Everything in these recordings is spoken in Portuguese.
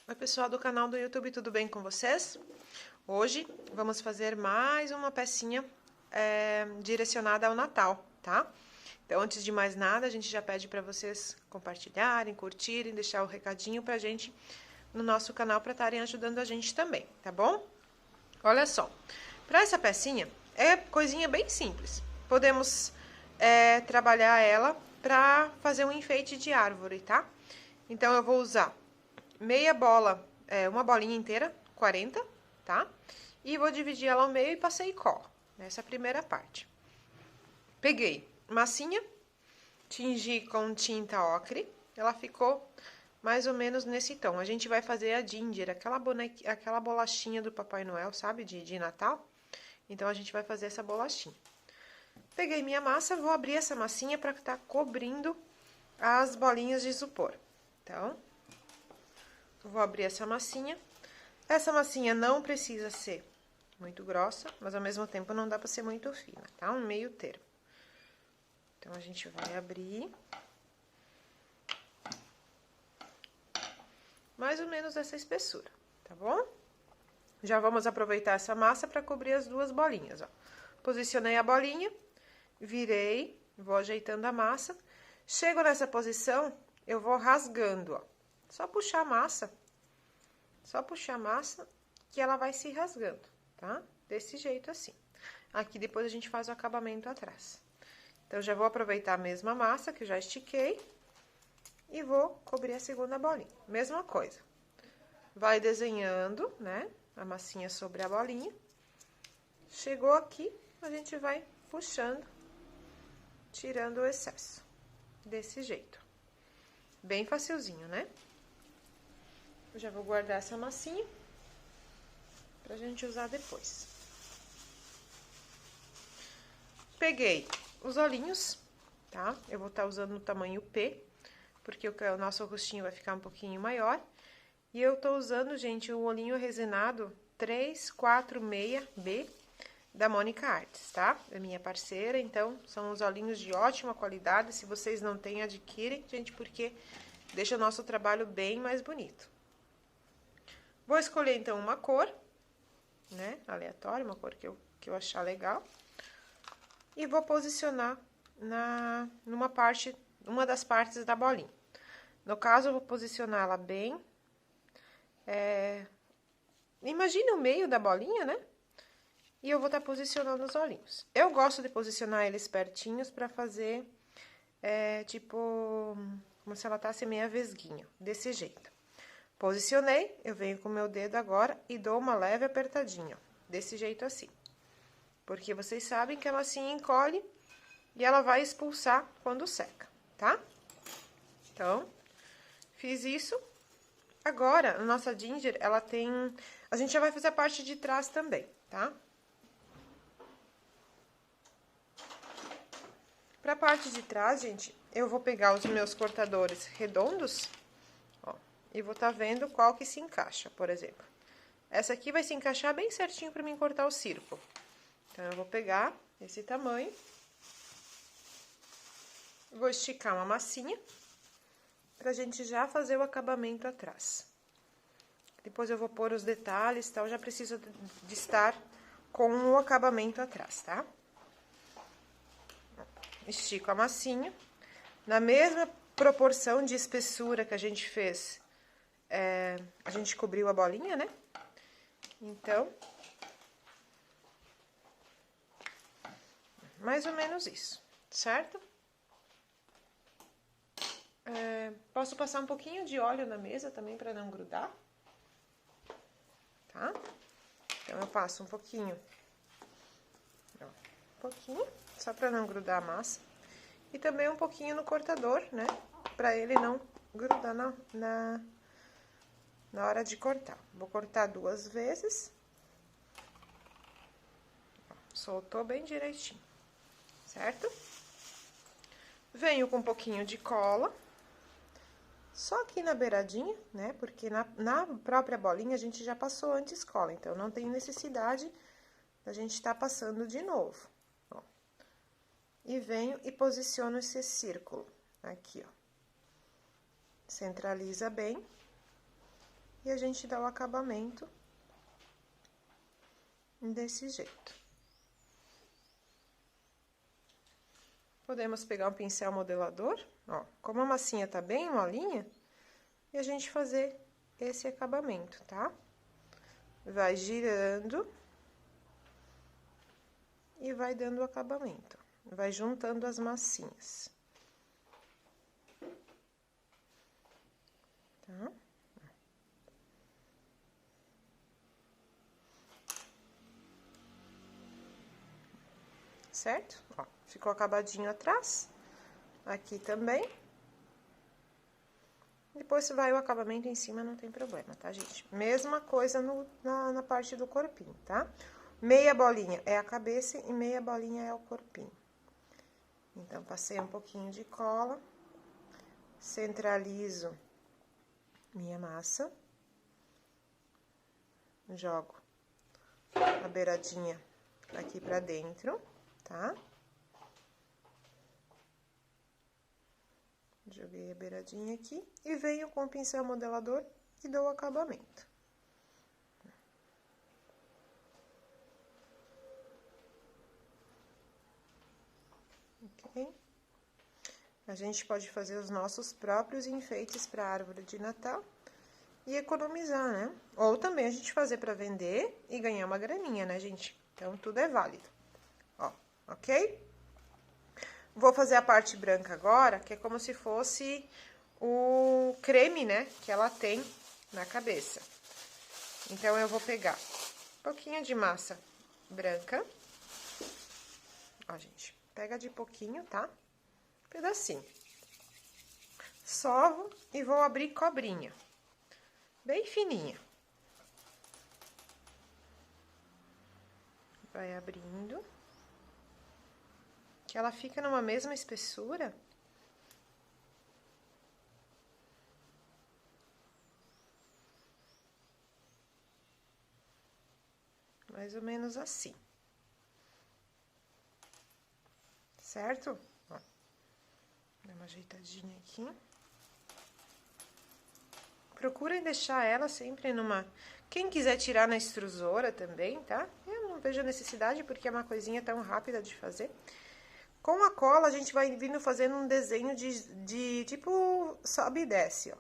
Oi, pessoal do canal do YouTube, tudo bem com vocês? Hoje vamos fazer mais uma pecinha direcionada ao Natal, tá? Então, antes de mais nada, a gente já pede para vocês compartilharem, curtirem, deixar o recadinho pra gente no nosso canal para estarem ajudando a gente também, tá bom? Olha só, para essa pecinha é coisinha bem simples. Podemos trabalhar ela para fazer um enfeite de árvore, tá? Então, eu vou usar meia bola, uma bolinha inteira, 40, tá? E vou dividir ela ao meio e passei cola, nessa primeira parte. Peguei massinha, tingi com tinta ocre, ela ficou mais ou menos nesse tom. A gente vai fazer a ginger, aquela bolachinha do Papai Noel, sabe? De Natal. Então, a gente vai fazer essa bolachinha. Peguei minha massa, vou abrir essa massinha para estar cobrindo as bolinhas de isopor. Então, vou abrir essa massinha. Essa massinha não precisa ser muito grossa, mas ao mesmo tempo não dá para ser muito fina, tá? Um meio termo. Então, a gente vai abrir. Mais ou menos essa espessura, tá bom? Já vamos aproveitar essa massa para cobrir as duas bolinhas, ó. Posicionei a bolinha, virei, vou ajeitando a massa. Chego nessa posição, eu vou rasgando, ó. Só puxar a massa que ela vai se rasgando, tá? Desse jeito assim. Aqui depois a gente faz o acabamento atrás. Então, já vou aproveitar a mesma massa que eu já estiquei e vou cobrir a segunda bolinha. Mesma coisa. Vai desenhando, né, a massinha sobre a bolinha. Chegou aqui, a gente vai puxando, tirando o excesso. Desse jeito. Bem facilzinho, né? Eu já vou guardar essa massinha pra gente usar depois. Peguei os olhinhos, tá? Eu vou estar usando no tamanho P, porque o nosso rostinho vai ficar um pouquinho maior. E eu tô usando, gente, o olhinho resinado 346B da Mônica Artes, tá? É minha parceira, então são os olhinhos de ótima qualidade. Se vocês não têm, adquirem, gente, porque deixa o nosso trabalho bem mais bonito. Vou escolher, então, uma cor, né, aleatória, uma cor que eu achar legal. E vou posicionar uma das partes da bolinha. No caso, eu vou posicionar ela bem... imagine o meio da bolinha, né? E eu vou estar posicionando os olhinhos. Eu gosto de posicionar eles pertinhos pra fazer, tipo, como se ela tasse meia vesguinha, desse jeito. Posicionei, eu venho com o meu dedo agora e dou uma leve apertadinha, ó, desse jeito assim. Porque vocês sabem que a massinha encolhe e ela vai expulsar quando seca, tá? Então, fiz isso. Agora, a nossa ginger, ela tem... A gente já vai fazer a parte de trás também, tá? Pra parte de trás, gente, eu vou pegar os meus cortadores redondos, ó, e vou tá vendo qual que se encaixa, por exemplo. Essa aqui vai se encaixar bem certinho pra mim cortar o círculo. Então, eu vou pegar esse tamanho, vou esticar uma massinha, pra gente já fazer o acabamento atrás. Depois eu vou pôr os detalhes, tal, já preciso de estar com o acabamento atrás, tá? Estico a massinha, na mesma proporção de espessura que a gente fez, a gente cobriu a bolinha, né? Então, mais ou menos isso, certo? Posso passar um pouquinho de óleo na mesa também para não grudar, tá? Então, eu passo um pouquinho, só para não grudar a massa. E também um pouquinho no cortador, né? Para ele não grudar na hora de cortar. Vou cortar 2 vezes. Soltou bem direitinho, certo? Venho com um pouquinho de cola. Só aqui na beiradinha, né? Porque na própria bolinha a gente já passou antes cola. Então, não tem necessidade da gente estar passando de novo. Ó. E venho e posiciono esse círculo aqui, ó. Centraliza bem. e a gente dá o acabamento desse jeito. Podemos pegar um pincel modelador, ó, como a massinha tá bem molinha, e a gente fazer esse acabamento, tá? Vai girando e vai dando o acabamento, vai juntando as massinhas. Tá? Certo? Ó, ficou acabadinho atrás, aqui também. Depois vai o acabamento em cima, não tem problema, tá, gente? Mesma coisa na parte do corpinho, tá? Meia bolinha é a cabeça e meia bolinha é o corpinho. Então, passei um pouquinho de cola, centralizo minha massa, jogo a beiradinha aqui pra dentro, tá? Joguei a beiradinha aqui e venho com o pincel modelador e dou o acabamento. Ok? A gente pode fazer os nossos próprios enfeites para a árvore de Natal e economizar, né? Ou também a gente fazer para vender e ganhar uma graninha, né, gente? Então, tudo é válido. Ó, ok? Vou fazer a parte branca agora, que é como se fosse o creme, né, que ela tem na cabeça. Então, eu vou pegar um pouquinho de massa branca. Ó, gente, pega de pouquinho, tá? Pedacinho. Sovo e vou abrir cobrinha. Bem fininha. Vai abrindo. Que ela fica numa mesma espessura. Mais ou menos assim. Certo? Ó, dá uma ajeitadinha aqui. Procurem deixar ela sempre numa... Quem quiser tirar na extrusora também, tá? Eu não vejo a necessidade, porque é uma coisinha tão rápida de fazer. Com a cola, a gente vai vindo fazendo um desenho de tipo, sobe e desce, ó.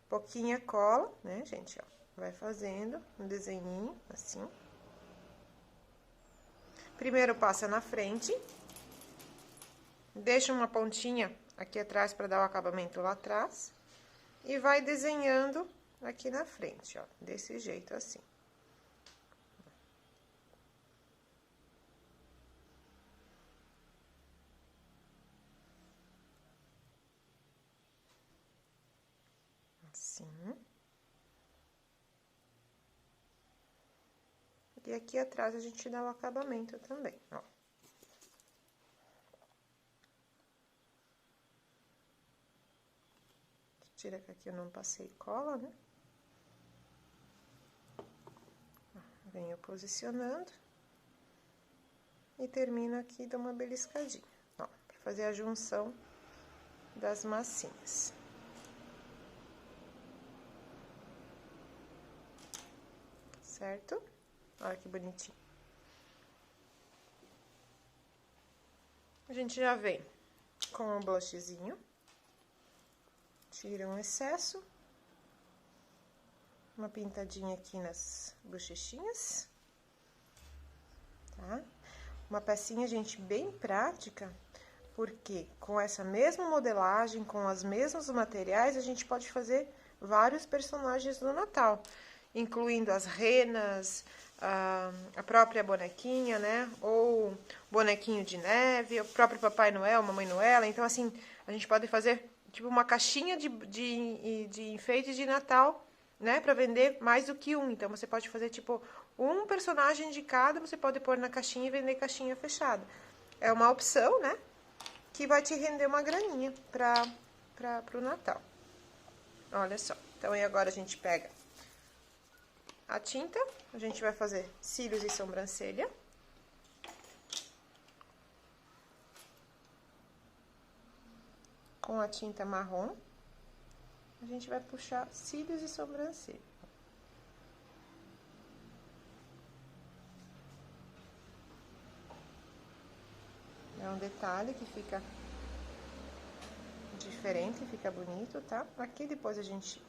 Pouquinha cola, né, gente, ó. Vai fazendo um desenhinho, assim. Primeiro passa na frente. Deixa uma pontinha aqui atrás para dar o acabamento lá atrás. E vai desenhando aqui na frente, ó. Desse jeito, assim. Assim. E aqui atrás a gente dá o acabamento também, ó. Tira que aqui eu não passei cola, né? Venho posicionando. E termino aqui, dou uma beliscadinha, ó, pra fazer a junção das massinhas. Certo? Olha que bonitinho. A gente já vem com o blushzinho. Tira um excesso. Uma pintadinha aqui nas bochechinhas. Tá? Uma pecinha, gente, bem prática, porque com essa mesma modelagem, com os mesmos materiais, a gente pode fazer vários personagens do Natal, incluindo as renas, a própria bonequinha, né? Ou bonequinho de neve, o próprio Papai Noel, Mamãe Noela. Então, assim, a gente pode fazer tipo uma caixinha de enfeites de Natal, né? Pra vender mais do que um. Então, você pode fazer tipo um personagem de cada, você pode pôr na caixinha e vender caixinha fechada. É uma opção, né? Que vai te render uma graninha pro Natal. Olha só. Então, e agora a gente pega a tinta, a gente vai fazer cílios e sobrancelha. Com a tinta marrom, a gente vai puxar cílios e sobrancelha. É um detalhe que fica diferente, fica bonito, tá? Aqui depois a gente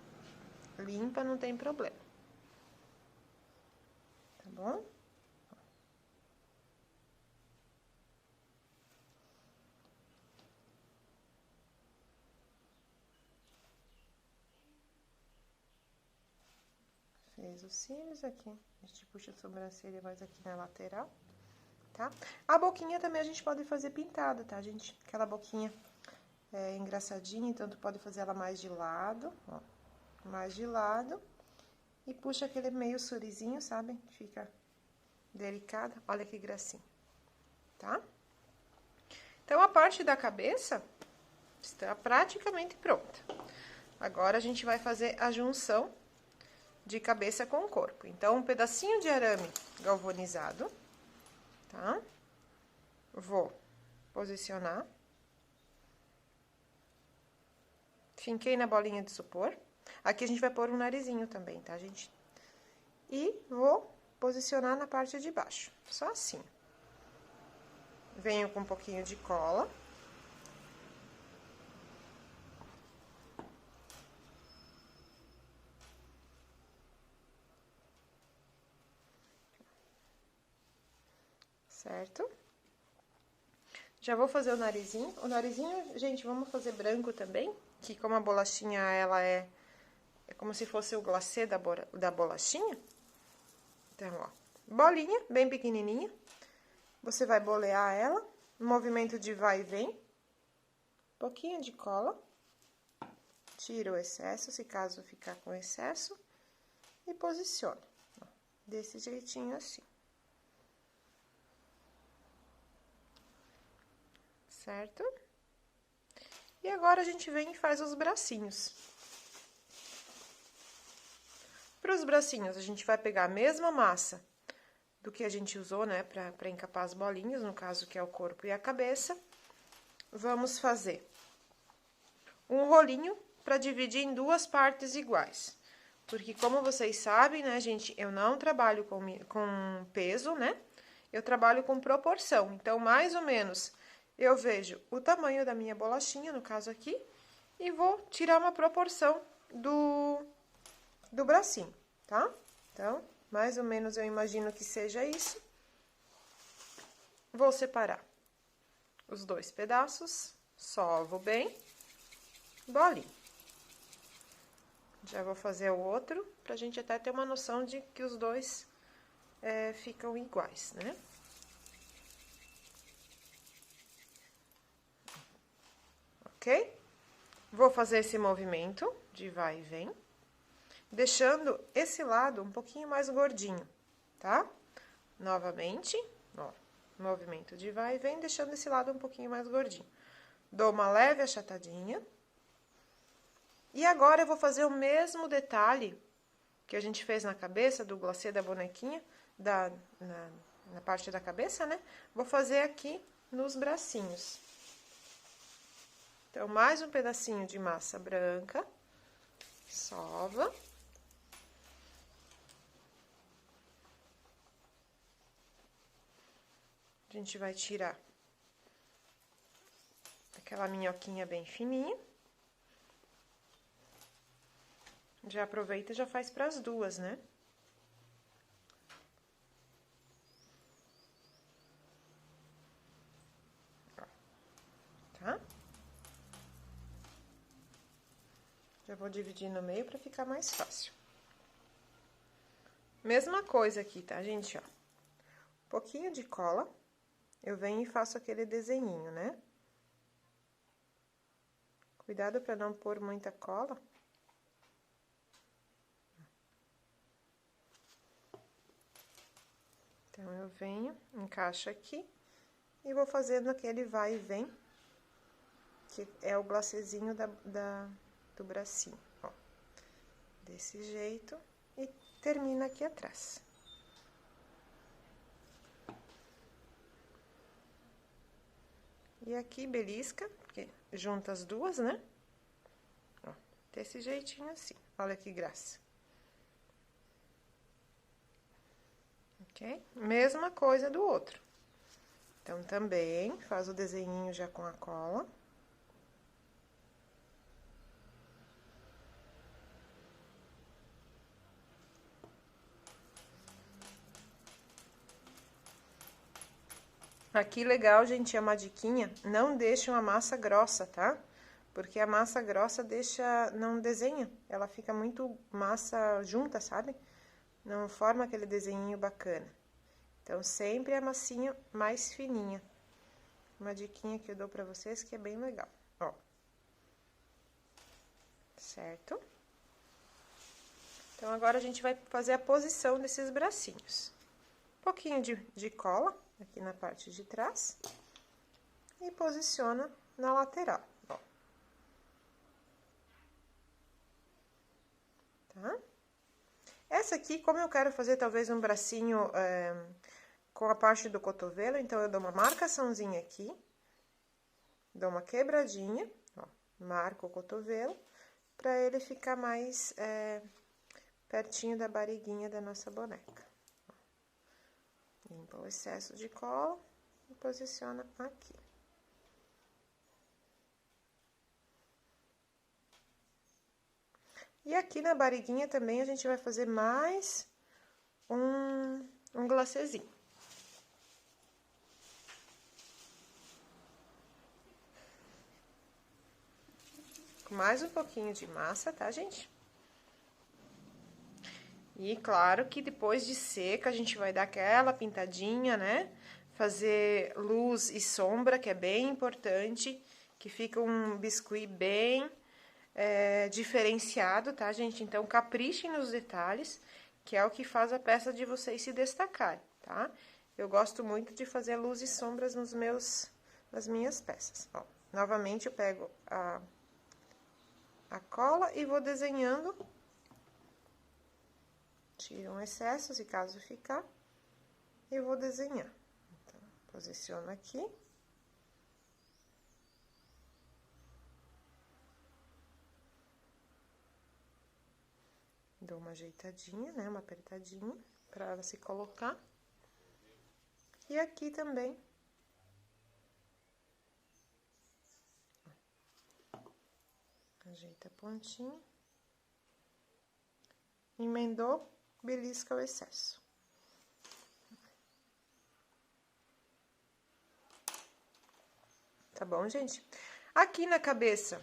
limpa, não tem problema. Tá bom? Fez os cílios aqui. A gente puxa a sobrancelha mais aqui na lateral, tá? A boquinha também a gente pode fazer pintada, tá, gente? Aquela boquinha engraçadinha, então tu pode fazer ela mais de lado, ó. Mais de lado. E puxa aquele meio surizinho, sabe? Fica delicada. Olha que gracinha, tá? Então, a parte da cabeça está praticamente pronta. Agora, a gente vai fazer a junção de cabeça com corpo. Então, um pedacinho de arame galvanizado, tá? Vou posicionar. Finquei na bolinha de isopor. Aqui a gente vai pôr um narizinho também, tá, gente? E vou posicionar na parte de baixo, só assim. Venho com um pouquinho de cola. Certo? Já vou fazer o narizinho. O narizinho, gente, vamos fazer branco também, que como a bolachinha, ela é como se fosse o glacê da bolachinha. Então, ó, bolinha bem pequenininha. Você vai bolear ela, movimento de vai e vem. Pouquinho de cola. Tira o excesso, se caso ficar com excesso. E posiciona, ó, desse jeitinho assim. Certo? E agora a gente vem e faz os bracinhos. Para os bracinhos, a gente vai pegar a mesma massa do que a gente usou, né, para encapar as bolinhas, no caso que é o corpo e a cabeça. Vamos fazer um rolinho para dividir em duas partes iguais. Porque, como vocês sabem, né, gente, eu não trabalho com peso, né? Eu trabalho com proporção. Então, mais ou menos, eu vejo o tamanho da minha bolachinha, no caso aqui, e vou tirar uma proporção do bracinho, tá? Então, mais ou menos eu imagino que seja isso. Vou separar os dois pedaços, sovo bem, bolinha. Já vou fazer o outro, pra gente até ter uma noção de que os dois ficam iguais, né? Ok? Vou fazer esse movimento de vai e vem, deixando esse lado um pouquinho mais gordinho, tá? Novamente, ó, movimento de vai e vem, deixando esse lado um pouquinho mais gordinho. Dou uma leve achatadinha. E agora, eu vou fazer o mesmo detalhe que a gente fez na cabeça, do glacê da bonequinha, na parte da cabeça, né? Vou fazer aqui nos bracinhos. Então, mais um pedacinho de massa branca, sova. A gente vai tirar aquela minhoquinha bem fininha. Já aproveita e já faz para as duas, né? Tá? Já vou dividir no meio para ficar mais fácil. Mesma coisa aqui, tá, gente? Ó, um pouquinho de cola. Eu venho e faço aquele desenhinho, né? Cuidado para não pôr muita cola. Então, eu venho, encaixo aqui e vou fazendo aquele vai e vem, que é o glacêzinho do bracinho, ó. Desse jeito, e termina aqui atrás. E aqui, belisca, porque junta as duas, né? Ó, desse jeitinho assim, olha que graça. Ok? Mesma coisa do outro. Então, também faz o desenhinho já com a cola. Aqui, legal, gente, é uma diquinha, não deixe uma massa grossa, tá? Porque a massa grossa não desenha, ela fica muito massa junta, sabe? Não forma aquele desenhinho bacana. Então, sempre a massinha mais fininha. Uma diquinha que eu dou pra vocês que é bem legal, ó. Certo? Então, agora a gente vai fazer a posição desses bracinhos. Um pouquinho de cola aqui na parte de trás e posiciona na lateral, ó. Tá? Essa aqui, como eu quero fazer talvez um bracinho com a parte do cotovelo, então eu dou uma marcaçãozinha aqui, dou uma quebradinha, ó, marco o cotovelo, pra ele ficar mais pertinho da barriguinha da nossa boneca. Limpa o excesso de cola e posiciona aqui. E aqui na barriguinha também a gente vai fazer mais um glacêzinho. Com mais um pouquinho de massa, tá, gente? E claro que depois de seca, a gente vai dar aquela pintadinha, né? Fazer luz e sombra, que é bem importante, que fica um biscuit bem diferenciado, tá, gente? Então, caprichem nos detalhes, que é o que faz a peça de vocês se destacar, tá? Eu gosto muito de fazer luz e sombras nas minhas peças, ó. Novamente, eu pego a cola e vou desenhando. Tiro um excesso, se caso ficar, e vou desenhar. Então, posiciono aqui. Dou uma ajeitadinha, né, uma apertadinha, pra ela se colocar. E aqui também. Ajeita a pontinha. Emendou, belisca o excesso. Tá bom, gente? Aqui na cabeça,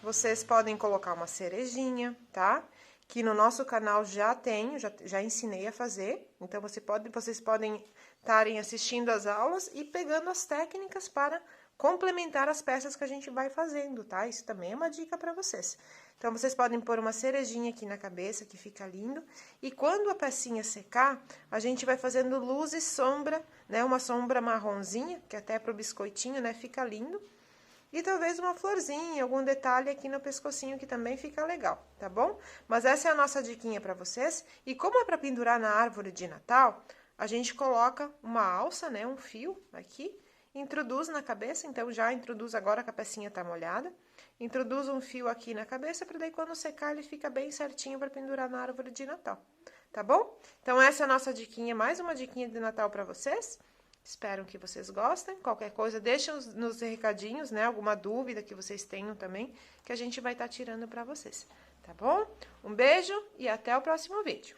vocês podem colocar uma cerejinha, tá? Que no nosso canal já tem, já ensinei a fazer. Então, vocês podem estarem assistindo as aulas e pegando as técnicas para complementar as peças que a gente vai fazendo, tá? Isso também é uma dica para vocês. Então, vocês podem pôr uma cerejinha aqui na cabeça, que fica lindo. E quando a pecinha secar, a gente vai fazendo luz e sombra, né? Uma sombra marronzinha, que até pro biscoitinho, né? Fica lindo. E talvez uma florzinha, algum detalhe aqui no pescocinho que também fica legal, tá bom? Mas essa é a nossa diquinha pra vocês. E como é pra pendurar na árvore de Natal, a gente coloca uma alça, né? Um fio aqui, introduz na cabeça, então já introduz agora que a pecinha tá molhada. Introduz um fio aqui na cabeça, para daí quando secar ele fica bem certinho para pendurar na árvore de Natal, tá bom? Então essa é a nossa diquinha, mais uma diquinha de Natal para vocês. Espero que vocês gostem. Qualquer coisa, deixem nos recadinhos, né? Alguma dúvida que vocês tenham também, que a gente vai estar tirando para vocês, tá bom? Um beijo e até o próximo vídeo.